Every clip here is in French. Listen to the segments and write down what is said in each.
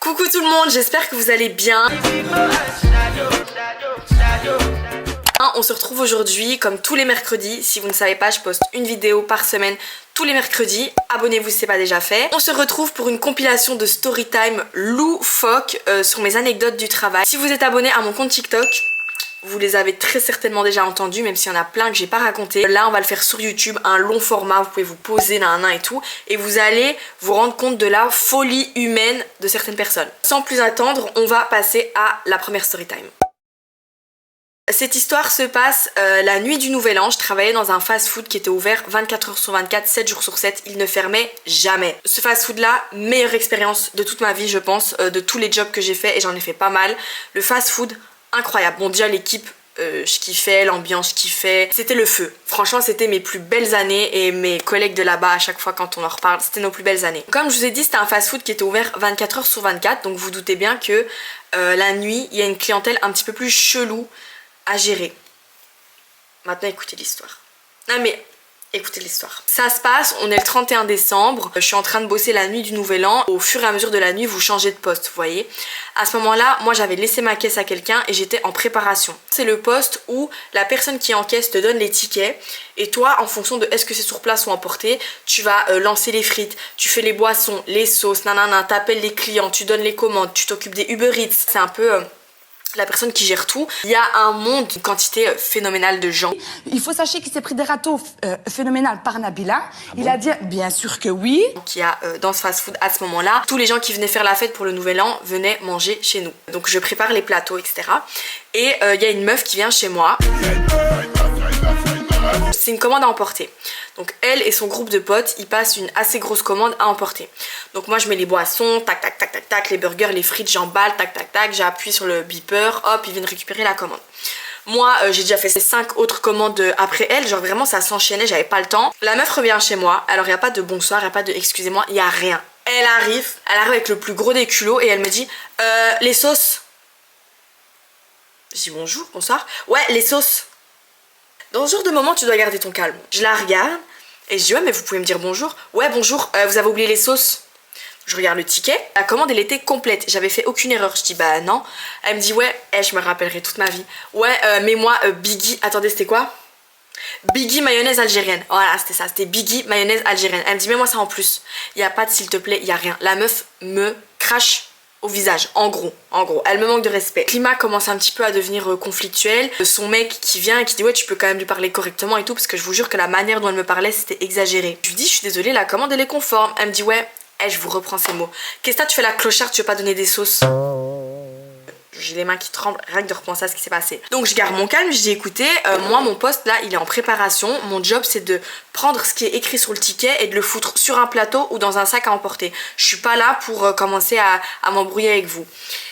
Coucou tout le monde, j'espère que vous allez bien. On se retrouve aujourd'hui comme tous les mercredis. Si vous ne savez pas, je poste une vidéo par semaine tous les mercredis. Abonnez-vous si ce n'est pas déjà fait. On se retrouve pour une compilation de storytime loufoque sur mes anecdotes du travail. Si vous êtes abonné à mon compte TikTok, vous les avez très certainement déjà entendus, même s'il y en a plein que j'ai pas raconté. Là on va le faire sur YouTube, un long format, vous pouvez vous poser nan et tout, et vous allez vous rendre compte de la folie humaine de certaines personnes. Sans plus attendre, on va passer à la première storytime. Cette histoire se passe la nuit du Nouvel An. Je travaillais dans un fast-food qui était ouvert 24 h sur 24, 7 jours sur 7. Il ne fermait jamais. Ce fast-food là, meilleure expérience de toute ma vie je pense, de tous les jobs que j'ai fait, et j'en ai fait pas mal. Le fast-food, incroyable. Bon, déjà l'équipe, je kiffais, l'ambiance, je kiffais. C'était le feu. Franchement, c'était mes plus belles années, et mes collègues de là-bas, à chaque fois quand on en reparle, c'était nos plus belles années. Comme je vous ai dit, c'était un fast-food qui était ouvert 24 h sur 24, donc vous doutez bien que la nuit, il y a une clientèle un petit peu plus chelou à gérer. Maintenant, écoutez l'histoire. Non mais, écoutez l'histoire. Ça se passe, on est le 31 décembre, je suis en train de bosser la nuit du Nouvel An. Au fur et à mesure de la nuit, vous changez de poste, vous voyez. À ce moment-là, moi j'avais laissé ma caisse à quelqu'un et j'étais en préparation. C'est le poste où la personne qui encaisse te donne les tickets, et toi, en fonction de est-ce que c'est sur place ou emporté, tu vas lancer les frites, tu fais les boissons, les sauces, nanana, t'appelles les clients, tu donnes les commandes, tu t'occupes des Uber Eats. C'est un peu... la personne qui gère tout. Il y a un monde, une quantité phénoménale de gens. Il faut sachez qu'il s'est pris des râteaux phénoménales par Nabila. Il a dit bien sûr que oui. Donc il y a dans ce fast food à ce moment-là, tous les gens qui venaient faire la fête pour le Nouvel An venaient manger chez nous. Donc je prépare les plateaux, etc. Et il y a une meuf qui vient chez moi. C'est une commande à emporter. Donc elle et son groupe de potes, ils passent une assez grosse commande à emporter. Donc moi je mets les boissons, tac tac tac tac tac, les burgers, les frites, j'emballe, tac tac tac, j'appuie sur le beeper, hop, ils viennent récupérer la commande. Moi j'ai déjà fait ces 5 autres commandes après elle, genre vraiment ça s'enchaînait, j'avais pas le temps. La meuf revient chez moi, alors il n'y a pas de bonsoir, il n'y a pas de excusez-moi, il n'y a rien. Elle arrive avec le plus gros des culots et elle me dit les sauces. Je dis bonjour, bonsoir. Ouais, les sauces. Dans ce genre de moment, tu dois garder ton calme. Je la regarde et je dis ouais mais vous pouvez me dire bonjour. Ouais bonjour, vous avez oublié les sauces. Je regarde le ticket, la commande elle était complète, j'avais fait aucune erreur. Je dis bah non. Elle me dit ouais, je me rappellerai toute ma vie. Ouais mets-moi Biggie, attendez c'était quoi? Biggie mayonnaise algérienne. Voilà c'était ça, c'était Biggie mayonnaise algérienne. Elle me dit mets-moi ça en plus. Il n'y a pas de s'il te plaît, il n'y a rien. La meuf me crache au visage, en gros, elle me manque de respect. Le climat commence un petit peu à devenir conflictuel. Son mec qui vient et qui dit ouais tu peux quand même lui parler correctement et tout, parce que je vous jure que la manière dont elle me parlait c'était exagéré. Je lui dis je suis désolée, la commande elle est conforme. Elle me dit ouais, je vous reprends ces mots. Qu'est-ce que tu fais la clocharde, tu veux pas donner des sauces? J'ai les mains qui tremblent rien que de repenser à ce qui s'est passé. Donc je garde mon calme, je dis écoutez, moi mon poste là il est en préparation. Mon job c'est de prendre ce qui est écrit sur le ticket et de le foutre sur un plateau ou dans un sac à emporter. Je suis pas là pour commencer à m'embrouiller avec vous.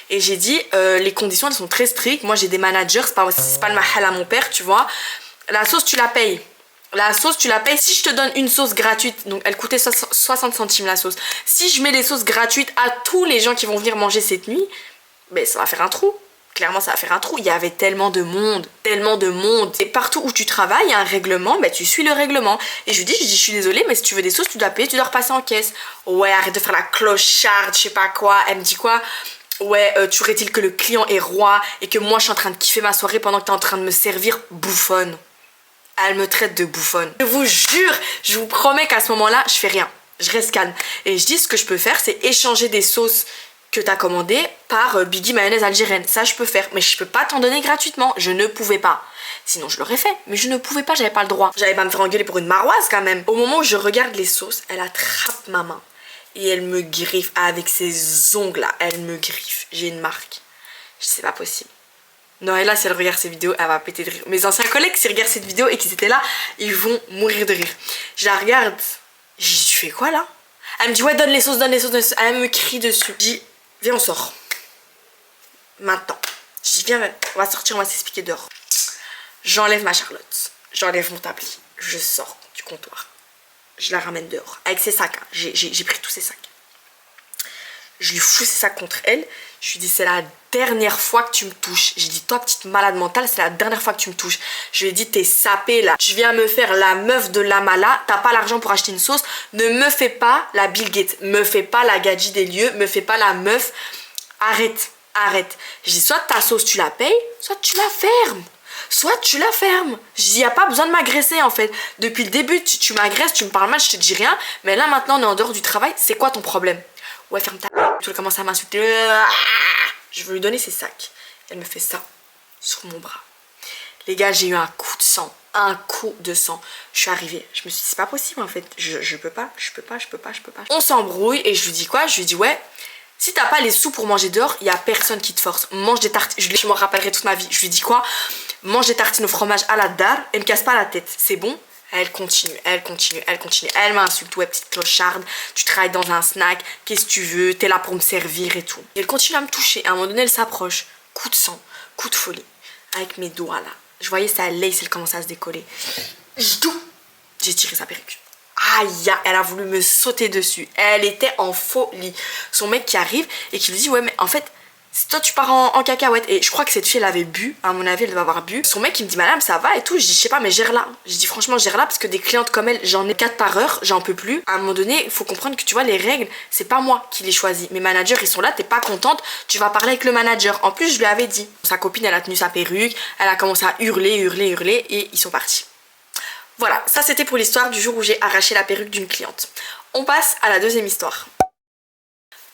Et j'ai dit les conditions elles sont très strictes. Moi j'ai des managers, c'est pas le mahal à mon père tu vois. La sauce tu la payes. La sauce tu la payes. Si je te donne une sauce gratuite, donc elle coûtait 60 centimes la sauce. Si je mets les sauces gratuites à tous les gens qui vont venir manger cette nuit, mais ça va faire un trou. Clairement ça va faire un trou. Il y avait tellement de monde. Et partout où tu travailles, il y a un règlement, tu suis le règlement. Et je lui dis je suis désolée mais si tu veux des sauces tu dois payer, tu dois repasser en caisse. Ouais arrête de faire la clocharde, je sais pas quoi. Elle me dit quoi? Ouais tu aurais-il que le client est roi et que moi je suis en train de kiffer ma soirée pendant que t'es en train de me servir, bouffonne. Elle me traite de bouffonne. Je vous jure, je vous promets qu'à ce moment-là je fais rien. Je reste calme. Et je dis ce que je peux faire c'est échanger des sauces que t'as commandé par Biggie mayonnaise algérienne. Ça je peux faire, mais je peux pas t'en donner gratuitement. Je ne pouvais pas. Sinon je l'aurais fait, mais je ne pouvais pas, j'avais pas le droit. J'allais pas me faire engueuler pour une maroise quand même. Au moment où je regarde les sauces, elle attrape ma main et elle me griffe avec ses ongles là. Elle me griffe. J'ai une marque. C'est pas possible. Non, et là si elle regarde ces vidéos, elle va péter de rire. Mes anciens collègues s'ils regardent cette vidéo et qu'ils étaient là, ils vont mourir de rire. Je la regarde. J'ai dit tu fais quoi là? Elle me dit ouais donne les sauces, donne les sauces, donne les sauces. Elle me crie dessus. Je dis viens on sort. Maintenant. Je dis viens on va sortir, on va s'expliquer dehors. J'enlève ma Charlotte. J'enlève mon tablier. Je sors du comptoir. Je la ramène dehors. Avec ses sacs. Hein. J'ai pris tous ses sacs. Je lui fous ses sacs contre elle. Je lui dis c'est la dernière fois que tu me touches. J'ai dit toi petite malade mentale, c'est la dernière fois que tu me touches. Je lui ai dit t'es sapée là. Tu viens me faire la meuf de la mala. T'as pas l'argent pour acheter une sauce. Ne me fais pas la Bill Gates. Me fais pas la gadji des lieux. Me fais pas la meuf arrête, arrête. Je dis soit ta sauce tu la payes, soit tu la fermes. Soit tu la fermes. Je dis, y a pas besoin de m'agresser en fait. Depuis le début, tu m'agresses, tu me parles mal, je te dis rien. Mais là maintenant, on est en dehors du travail, c'est quoi ton problème? Ouais, ferme ta... Tu commences à m'insulter. Je veux lui donner ses sacs. Elle me fait ça sur mon bras. Les gars, j'ai eu un coup de sang. Un coup de sang. Je suis arrivée. Je me suis dit, c'est pas possible en fait. Je peux pas. On s'embrouille et je lui dis quoi? Je lui dis, ouais, si t'as pas les sous pour manger dehors, il y a personne qui te force. Mange des tartines. Je m'en rappellerai toute ma vie. Je lui dis quoi? Mange des tartines au fromage à la dard et me casse pas la tête. C'est bon? Elle continue. Elle m'insulte. Ouais, petite clocharde, tu travailles dans un snack, qu'est-ce que tu veux? T'es là pour me servir et tout. Et elle continue à me toucher. À un moment donné, elle s'approche. Coup de sang, coup de folie. Avec mes doigts là. Je voyais sa lace, elle commençait à se décoller. J'ai tiré sa perruque. Aïe, elle a voulu me sauter dessus. Elle était en folie. Son mec qui arrive et qui lui dit, ouais, mais en fait, toi tu pars en cacahuète. Et je crois que cette fille elle avait bu, à mon avis elle devait avoir bu. Son mec il me dit, madame ça va et tout. Je dis, je sais pas mais gère-la. Je dis franchement gère-la parce que des clientes comme elle, j'en ai 4 par heure, j'en peux plus. À un moment donné il faut comprendre que tu vois les règles, c'est pas moi qui les choisis. Mes managers ils sont là, t'es pas contente, tu vas parler avec le manager. En plus je lui avais dit. Sa copine elle a tenu sa perruque, elle a commencé à hurler et ils sont partis. Voilà, ça c'était pour l'histoire du jour où j'ai arraché la perruque d'une cliente. On passe à la deuxième histoire.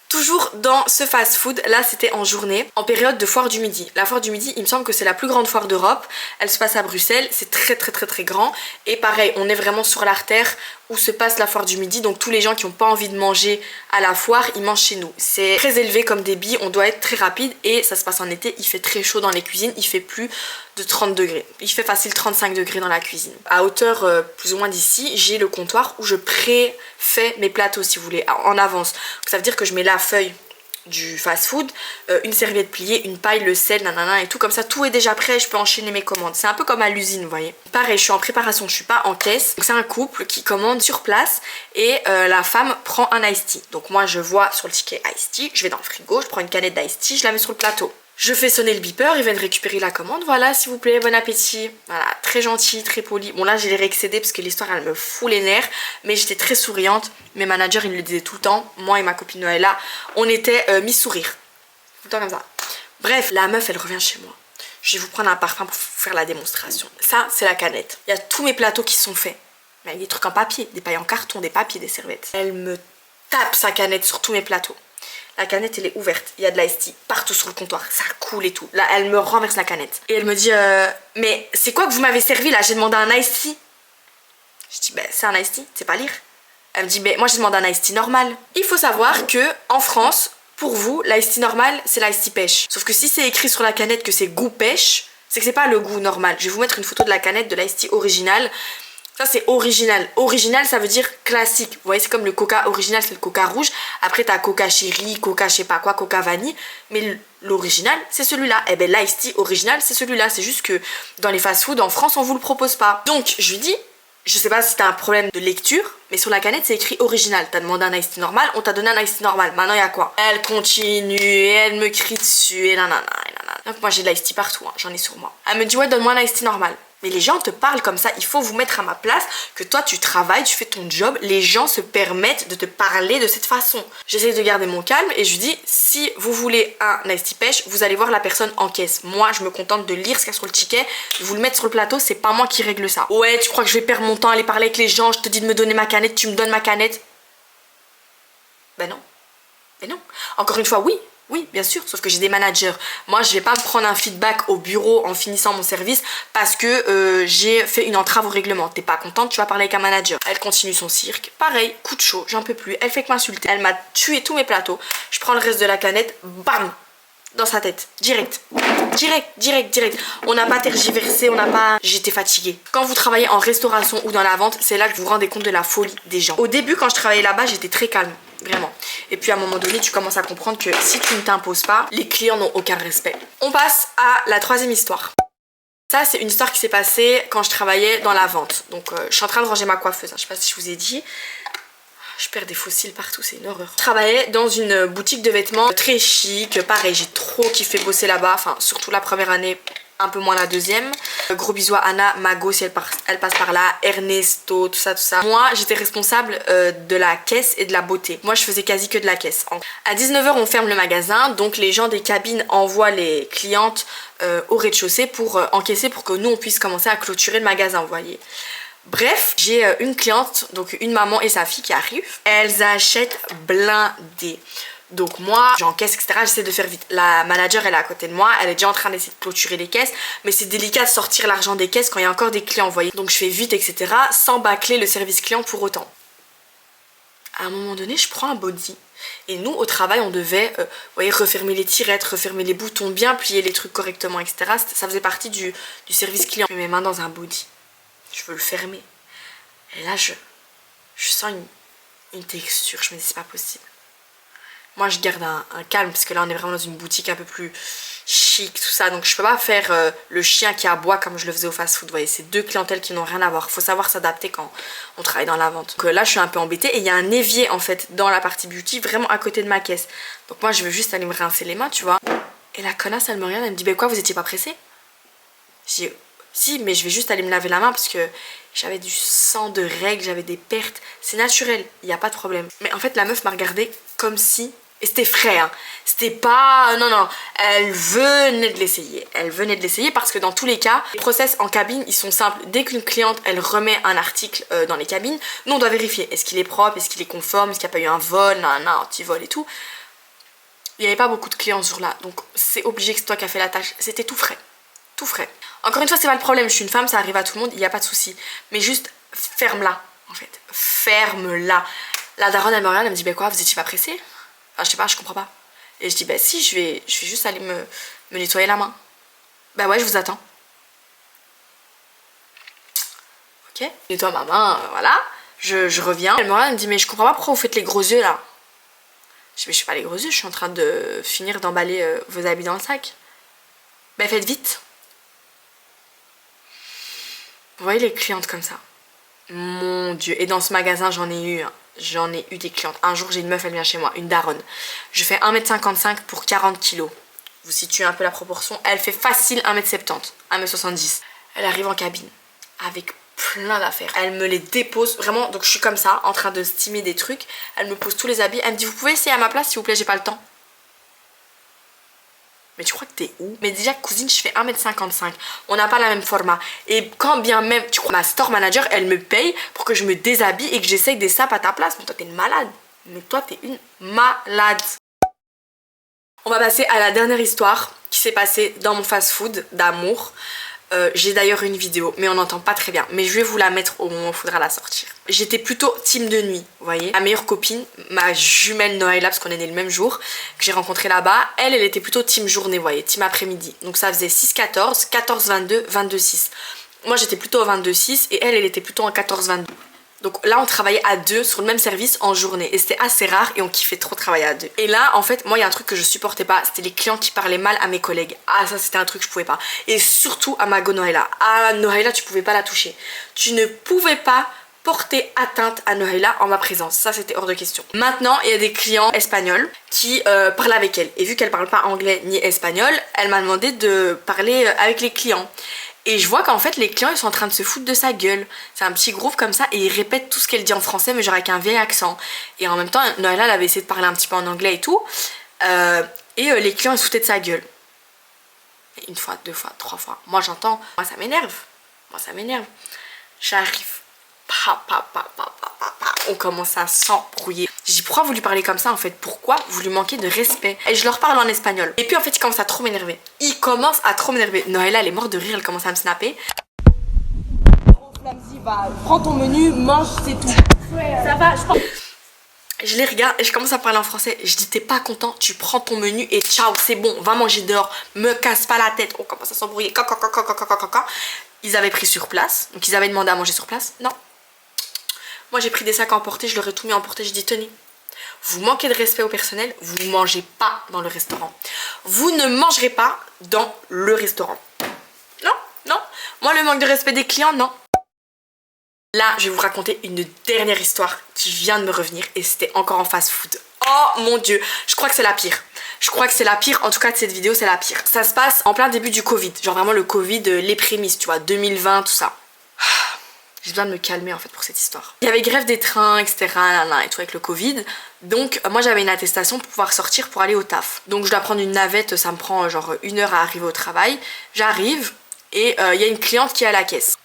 Toujours dans ce fast food, là c'était en journée, en période de foire du midi. La foire du midi, il me semble que c'est la plus grande foire d'Europe. Elle se passe à Bruxelles, c'est très grand. Et pareil, on est vraiment sur l'artère où se passe la foire du midi. Donc tous les gens qui n'ont pas envie de manger à la foire, ils mangent chez nous. C'est très élevé comme débit, on doit être très rapide. Et ça se passe en été, il fait très chaud dans les cuisines, il fait plus de 30 degrés. Il fait facile 35 degrés dans la cuisine. À hauteur plus ou moins d'ici, j'ai le comptoir où je préfais mes plateaux si vous voulez, en avance. Donc, ça veut dire que je mets la feuille du fast food, une serviette pliée, une paille, le sel, nanana et tout, comme ça tout est déjà prêt, je peux enchaîner mes commandes. C'est un peu comme à l'usine, vous voyez. Pareil, je suis en préparation, je suis pas en caisse. Donc c'est un couple qui commande sur place et la femme prend un iced tea. Donc moi je vois sur le ticket iced tea, je vais dans le frigo, je prends une canette d'iced tea, je la mets sur le plateau. Je fais sonner le beeper, ils viennent récupérer la commande. Voilà, s'il vous plaît, bon appétit. Voilà, très gentil, très poli. Bon, là, j'ai réexcédé parce que l'histoire, elle me fout les nerfs. Mais j'étais très souriante. Mes managers, ils me le disaient tout le temps. Moi et ma copine Noëlla, on était mi-sourire. Tout le temps comme ça. Bref, la meuf, elle revient chez moi. Je vais vous prendre un parfum pour faire la démonstration. Ça, c'est la canette. Il y a tous mes plateaux qui sont faits. Mais avec des trucs en papier, des pailles en carton, des papiers, des serviettes. Elle me tape sa canette sur tous mes plateaux. La canette elle est ouverte, il y a de l'ice tea partout sur le comptoir, ça coule et tout. Là elle me renverse la canette. Et elle me dit mais c'est quoi que vous m'avez servi là? J'ai demandé un ice tea. Je dis ben c'est un ice tea, c'est pas lire. Elle me dit mais moi j'ai demandé un ice tea normal. Il faut savoir que en France, pour vous, l'ice tea normal c'est l'ice tea pêche. Sauf que si c'est écrit sur la canette que c'est goût pêche, c'est que c'est pas le goût normal. Je vais vous mettre une photo de la canette de l'ice tea original. Ça c'est original. Original ça veut dire classique. Vous voyez c'est comme le coca original, c'est le coca rouge. Après t'as coca chéri, coca je sais pas quoi, coca vanille. Mais l'original c'est celui-là. Et ben l'ice tea original c'est celui-là. C'est juste que dans les fast-food en France on vous le propose pas. Donc je lui dis, je sais pas si t'as un problème de lecture, mais sur la canette c'est écrit original. T'as demandé un ice tea normal, on t'a donné un ice tea normal. Maintenant il y a quoi? Elle continue, et elle me crie dessus et nanana. Donc moi j'ai de l'ice tea partout, hein, j'en ai sur moi. Elle me dit ouais donne-moi un ice tea normal. Mais les gens te parlent comme ça, il faut vous mettre à ma place, que toi tu travailles, tu fais ton job, les gens se permettent de te parler de cette façon. J'essaie de garder mon calme et je lui dis, si vous voulez un ice tea pêche, vous allez voir la personne en caisse. Moi je me contente de lire ce qu'il y a sur le ticket, de vous le mettre sur le plateau, c'est pas moi qui règle ça. Ouais, tu crois que je vais perdre mon temps à aller parler avec les gens, je te dis de me donner ma canette, tu me donnes ma canette. Ben non. Ben non. Encore une fois, oui, bien sûr, sauf que j'ai des managers. Moi, je vais pas me prendre un feedback au bureau en finissant mon service parce que j'ai fait une entrave au règlement. T'es pas contente, tu vas parler avec un manager. Elle continue son cirque. Pareil, coup de chaud, j'en peux plus. Elle fait que m'insulter. Elle m'a tué tous mes plateaux. Je prends le reste de la canette, bam, dans sa tête. Direct. On n'a pas tergiversé, on n'a pas... J'étais fatiguée. Quand vous travaillez en restauration ou dans la vente, c'est là que vous vous rendez compte de la folie des gens. Au début, quand je travaillais là-bas, j'étais très calme. Vraiment. Et puis à un moment donné, tu commences à comprendre que si tu ne t'imposes pas, les clients n'ont aucun respect. On passe à la troisième histoire. Ça, c'est une histoire qui s'est passée quand je travaillais dans la vente. Donc, je suis en train de ranger ma coiffeuse. Je sais pas si je vous ai dit. Je perds des fossiles partout, c'est une horreur. Je travaillais dans une boutique de vêtements très chic. Pareil, j'ai trop kiffé bosser là-bas. Enfin, surtout la première année. un peu moins la deuxième. Gros bisous à Anna, Mago si elle passe par là, Ernesto, tout ça, tout ça. Moi, j'étais responsable de la caisse et de la beauté. Moi, je faisais quasi que de la caisse. À 19 h, on ferme le magasin, donc les gens des cabines envoient les clientes au rez-de-chaussée pour encaisser pour que nous, on puisse commencer à clôturer le magasin, vous voyez. Bref, j'ai une cliente, donc une maman et sa fille qui arrivent. Elles achètent blindé. Donc moi, j'encaisse, etc. J'essaie de faire vite. La manager, elle est à côté de moi. Elle est déjà en train d'essayer de clôturer les caisses. Mais c'est délicat de sortir l'argent des caisses quand il y a encore des clients, vous voyez. Donc je fais vite, etc. Sans bâcler le service client pour autant. À un moment donné, je prends un body. Et nous, au travail, on devait vous voyez, refermer les tirettes, refermer les boutons, bien plier les trucs correctement, etc. Ça faisait partie du service client. Je mets mes mains dans un body. Je veux le fermer. Et là, je sens une texture. Je me dis, c'est pas possible. Moi, je garde un calme parce que là, on est vraiment dans une boutique un peu plus chic, tout ça. Donc, je peux pas faire le chien qui aboie comme je le faisais au fast-food. Vous voyez, c'est deux clientèles qui n'ont rien à voir. Faut savoir s'adapter quand on travaille dans la vente. Donc là, je suis un peu embêtée. Et il y a un évier, en fait, dans la partie beauty, vraiment à côté de ma caisse. Donc, moi, je veux juste aller me rincer les mains, tu vois. Et la connasse, elle me regarde, elle me dit, bah quoi, vous étiez pas pressée? J'ai dit, si, mais je vais juste aller me laver la main parce que j'avais du sang de règles, j'avais des pertes. C'est naturel, il n'y a pas de problème. Mais en fait, la meuf m'a regardée comme si... Et c'était frais, hein. C'était pas... Non, non, elle venait de l'essayer. Elle venait de l'essayer parce que dans tous les cas, les process en cabine, ils sont simples. Dès qu'une cliente, elle remet un article dans les cabines, nous, on doit vérifier. Est-ce qu'il est propre? Est-ce qu'il est conforme? Est-ce qu'il n'y a pas eu un vol, un anti-vol et tout? Il n'y avait pas beaucoup de clients ce jour-là. Donc, c'est obligé que c'est toi qui as fait la tâche. C'était tout frais. Tout frais. Encore une fois, c'est pas le problème. Je suis une femme, ça arrive à tout le monde, il n'y a pas de souci. Mais juste, ferme-la, en fait. Ferme-la. La daronne, elle me regarde, elle me dit, bah quoi, vous étiez pas pressée? Enfin, je sais pas, je comprends pas. Et je dis, bah si, je vais juste aller me nettoyer la main. Bah ouais, je vous attends. Ok, je nettoie ma main, voilà. Je reviens. Elle me regarde, elle me dit, mais je comprends pas pourquoi vous faites les gros yeux là. Je dis, mais je fais pas les gros yeux, je suis en train de finir d'emballer vos habits dans le sac. Bah faites vite. Vous voyez les clientes comme ça. Mon Dieu. Et dans ce magasin, j'en ai eu, hein. J'en ai eu des clientes. Un jour, j'ai une meuf, elle vient chez moi, une daronne. Je fais 1,55 m pour 40 kg. Vous situez un peu la proportion. Elle fait facile 1,70 m, 1,70 m. Elle arrive en cabine avec plein d'affaires. Elle me les dépose, vraiment. Donc je suis comme ça, en train de steamer des trucs. Elle me pose tous les habits. Elle me dit, vous pouvez essayer à ma place, s'il vous plaît, j'ai pas le temps. Mais tu crois que t'es où? Mais déjà, cousine, je fais 1,55 m. On n'a pas la même format. Et quand bien même, tu crois, ma store manager, elle me paye pour que je me déshabille et que j'essaye des sapes à ta place. Mais toi, t'es une malade. Mais toi, t'es une malade. On va passer à la dernière histoire qui s'est passée dans mon fast-food d'amour. J'ai d'ailleurs une vidéo, mais on n'entend pas très bien. Mais je vais vous la mettre au moment où il faudra la sortir. J'étais plutôt team de nuit, vous voyez. Ma meilleure copine, ma jumelle Noëlla, parce qu'on est nés le même jour, que j'ai rencontré là-bas, elle était plutôt team journée, vous voyez, team après-midi. Donc ça faisait 6-14, 14-22, 22-6. Moi j'étais plutôt au 22-6 et elle était plutôt en 14-22. Donc là on travaillait à deux sur le même service en journée et c'était assez rare et on kiffait trop travailler à deux. Et là en fait moi il y a un truc que je supportais pas, c'était les clients qui parlaient mal à mes collègues. Ah ça c'était un truc que je pouvais pas. Et surtout à Mago Noëlla. À Noëlla tu pouvais pas la toucher. Tu ne pouvais pas porter atteinte à Noëlla en ma présence. Ça c'était hors de question. Maintenant il y a des clients espagnols qui parlent avec elle. Et vu qu'elle parle pas anglais ni espagnol, elle m'a demandé de parler avec les clients. Et je vois qu'en fait les clients ils sont en train de se foutre de sa gueule. C'est un petit groupe comme ça et ils répètent tout ce qu'elle dit en français mais genre avec un vieil accent. Et en même temps Noëlla elle avait essayé de parler un petit peu en anglais et tout. Les clients ils se foutaient de sa gueule. Et une fois, deux fois, trois fois. Moi j'entends, moi ça m'énerve. Moi ça m'énerve. J'arrive. On commence à s'embrouiller. Je dis pourquoi vous lui parlez comme ça en fait? Pourquoi vous lui manquez de respect? Et je leur parle en espagnol. Et puis en fait il commence à trop m'énerver. Il commence à trop m'énerver. Noëlla elle est morte de rire, elle commence à me snapper. Prends ton menu, mange, c'est tout. Ça va, je pense. Je les regarde et je commence à parler en français. Je dis t'es pas content, tu prends ton menu et ciao, c'est bon, va manger dehors, me casse pas la tête. On commence à s'embrouiller. Ils avaient pris sur place, donc ils avaient demandé à manger sur place. Non. Moi j'ai pris des sacs à emporter, je leur ai tout mis à emporter. Je dis tenez, vous manquez de respect au personnel, vous ne mangez pas dans le restaurant. Vous ne mangerez pas dans le restaurant. Non, non. Moi le manque de respect des clients, non. Là, je vais vous raconter une dernière histoire qui vient de me revenir et c'était encore en fast food. Oh mon dieu, je crois que c'est la pire. Je crois que c'est la pire, en tout cas de cette vidéo c'est la pire. Ça se passe en plein début du Covid, genre vraiment le Covid, les prémices, tu vois, 2020, tout ça. J'ai besoin de me calmer en fait pour cette histoire. Il y avait grève des trains, etc. Et tout avec le Covid. Donc moi j'avais une attestation pour pouvoir sortir pour aller au taf. Donc je dois prendre une navette, ça me prend genre 1 heure à arriver au travail. J'arrive et il y a une cliente qui est à la caisse.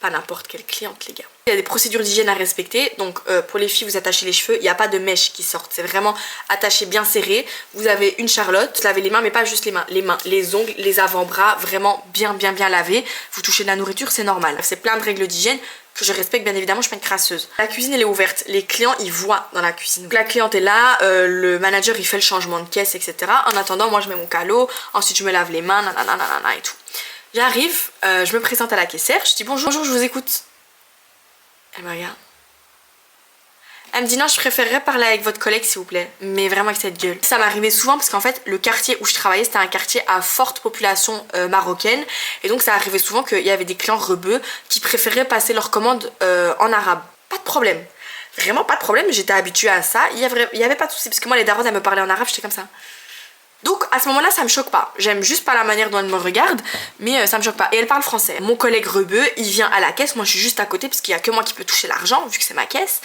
Pas n'importe quelle cliente les gars. Il y a des procédures d'hygiène à respecter. Donc pour les filles vous attachez les cheveux, il n'y a pas de mèches qui sortent. C'est vraiment attaché bien serré. Vous avez une charlotte, vous lavez les mains mais pas juste les mains, les ongles, les avant-bras, vraiment bien lavés. Vous touchez de la nourriture, c'est normal. C'est plein de règles d'hygiène que je respecte bien évidemment, je suis pas une crasseuse. La cuisine elle est ouverte, les clients ils voient dans la cuisine. Donc la cliente est là, le manager il fait le changement de caisse etc. En attendant moi je mets mon calot, ensuite je me lave les mains, nanana et tout. J'arrive, je me présente à la caissière, je dis bonjour, je vous écoute. Elle me regarde. Elle me dit non, je préférerais parler avec votre collègue s'il vous plaît. Mais vraiment avec cette gueule. Ça m'arrivait souvent parce qu'en fait le quartier où je travaillais c'était un quartier à forte population marocaine. Et donc ça arrivait souvent qu'il y avait des clients rebeux qui préféraient passer leurs commandes en arabe. Pas de problème. Vraiment pas de problème, j'étais habituée à ça. Il y avait pas de souci parce que moi les darons elles me parlaient en arabe, j'étais comme ça. Donc à ce moment-là ça me choque pas, j'aime juste pas la manière dont elle me regarde, mais ça me choque pas. Et elle parle français. Mon collègue rebeu, il vient à la caisse, moi je suis juste à côté parce qu'il y a que moi qui peux toucher l'argent vu que c'est ma caisse.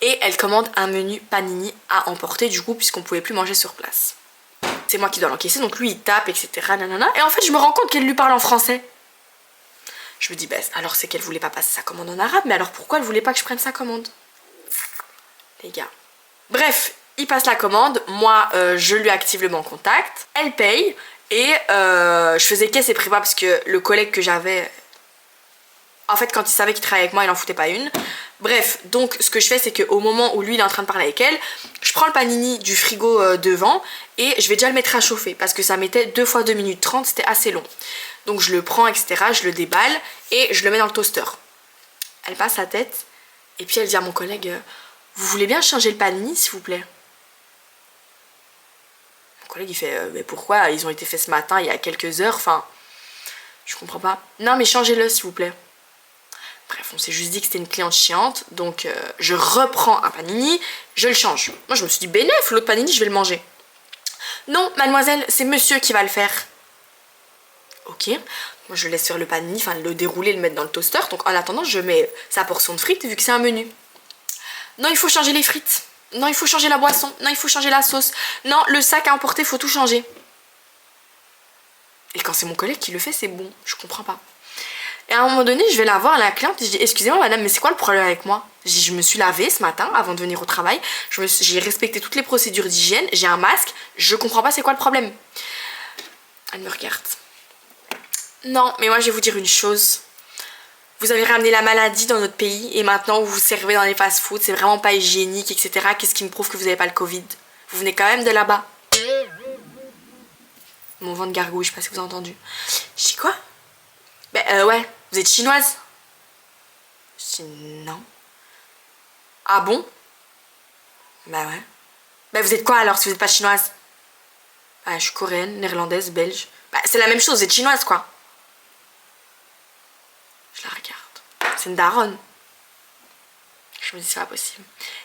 Et elle commande un menu panini à emporter du coup puisqu'on pouvait plus manger sur place. C'est moi qui dois l'encaisser, donc lui il tape etc. Nanana. Et en fait je me rends compte qu'elle lui parle en français. Je me dis bah alors c'est qu'elle voulait pas passer sa commande en arabe, mais alors pourquoi elle voulait pas que je prenne sa commande? Les gars. Bref. Il passe la commande, moi je lui active le banc contact, elle paye et je faisais caisse et prépa parce que le collègue que j'avais, en fait quand il savait qu'il travaillait avec moi il en foutait pas une. Bref, donc ce que je fais c'est qu'au moment où lui il est en train de parler avec elle, je prends le panini du frigo devant et je vais déjà le mettre à chauffer parce que ça mettait 2 fois 2 minutes 30, c'était assez long. Donc je le prends etc, je le déballe et je le mets dans le toaster. Elle passe la tête et puis elle dit à mon collègue vous voulez bien changer le panini s'il vous plaît? Mon collègue il fait mais pourquoi ils ont été faits ce matin il y a quelques heures, enfin je comprends pas. Non mais changez-le s'il vous plaît. Bref on s'est juste dit que c'était une cliente chiante donc je reprends un panini, je le change. Moi je me suis dit bénef, l'autre panini je vais le manger. Non mademoiselle c'est monsieur qui va le faire. Ok, moi je laisse faire le panini, enfin le dérouler, le mettre dans le toaster. Donc en attendant je mets sa portion de frites vu que c'est un menu. Non il faut changer les frites. Non, il faut changer la boisson. Non, il faut changer la sauce. Non, le sac à emporter, il faut tout changer. Et quand c'est mon collègue qui le fait, c'est bon. Je comprends pas. Et à un moment donné, je vais la voir, la cliente, et je dis excusez-moi madame, mais c'est quoi le problème avec moi? Je dis je me suis lavée ce matin avant de venir au travail. J'ai respecté toutes les procédures d'hygiène. J'ai un masque. Je comprends pas c'est quoi le problème. Elle me regarde. Non, mais moi je vais vous dire une chose. Vous avez ramené la maladie dans notre pays et maintenant vous vous servez dans les fast-foods, c'est vraiment pas hygiénique, etc. Qu'est-ce qui me prouve que vous n'avez pas le Covid? Vous venez quand même de là-bas. Mon ventre gargouille, je sais pas si vous avez entendu. Je dis quoi? Ben ouais, vous êtes chinoise? Je dis non. Ah bon? Bah ouais. Ben vous êtes quoi alors si vous n'êtes pas chinoise? Bah je suis coréenne, néerlandaise, belge. Bah c'est la même chose, vous êtes chinoise quoi. Je la regarde. C'est une daronne. Je me dis c'est pas possible.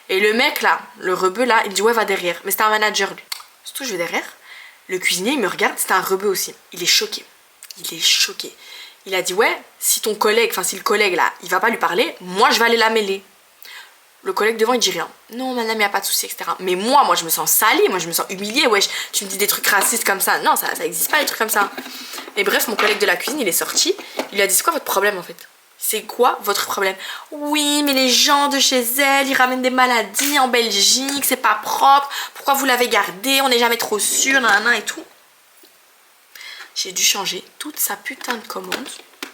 Et le mec là, le rebeu là, il me dit ouais va derrière. Mais c'était un manager lui. Surtout je vais derrière. Le cuisinier il me regarde, c'était un rebeu aussi. Il est choqué. Il est choqué. Il a dit ouais, si ton collègue, enfin si le collègue là, il va pas lui parler, moi je vais aller la mêler. Le collègue devant il dit rien. Non madame, il n'y a pas de souci, etc. Mais moi je me sens salie, moi je me sens humiliée. Wesh, tu me dis des trucs racistes comme ça. Non, ça existe pas des trucs comme ça. Et bref, mon collègue de la cuisine il est sorti. Il lui a dit c'est quoi votre problème en fait? C'est quoi votre problème? Oui, mais les gens de chez elle, ils ramènent des maladies en Belgique, c'est pas propre. Pourquoi vous l'avez gardé? On n'est jamais trop sûr, nanana et tout. J'ai dû changer toute sa putain de commande,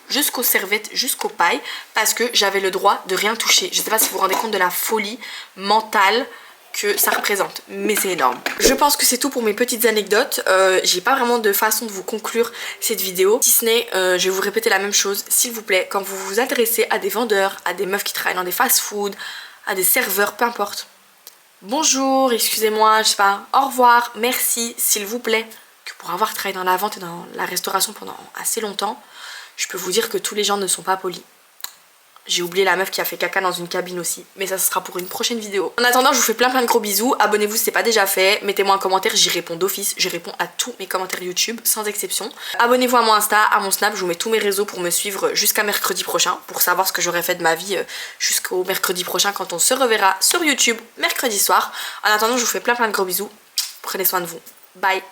jusqu'aux serviettes, jusqu'aux pailles, parce que j'avais le droit de rien toucher. Je sais pas si vous vous rendez compte de la folie mentale que ça représente, mais c'est énorme. Je pense que c'est tout pour mes petites anecdotes. J'ai pas vraiment de façon de vous conclure cette vidéo, si ce n'est, je vais vous répéter la même chose, s'il vous plaît, quand vous vous adressez à des vendeurs, à des meufs qui travaillent dans des fast-food, à des serveurs, peu importe. Bonjour, excusez-moi, je sais pas, au revoir, merci, s'il vous plaît. Que pour avoir travaillé dans la vente et dans la restauration pendant assez longtemps, je peux vous dire que tous les gens ne sont pas polis. J'ai oublié la meuf qui a fait caca dans une cabine aussi, mais ça ce sera pour une prochaine vidéo. En attendant, je vous fais plein de gros bisous. Abonnez-vous si c'est pas déjà fait. Mettez-moi un commentaire, j'y réponds d'office. Je réponds à tous mes commentaires YouTube, sans exception. Abonnez-vous à mon Insta, à mon Snap. Je vous mets tous mes réseaux pour me suivre jusqu'à mercredi prochain, pour savoir ce que j'aurais fait de ma vie jusqu'au mercredi prochain quand on se reverra sur YouTube mercredi soir. En attendant, je vous fais plein de gros bisous. Prenez soin de vous. Bye.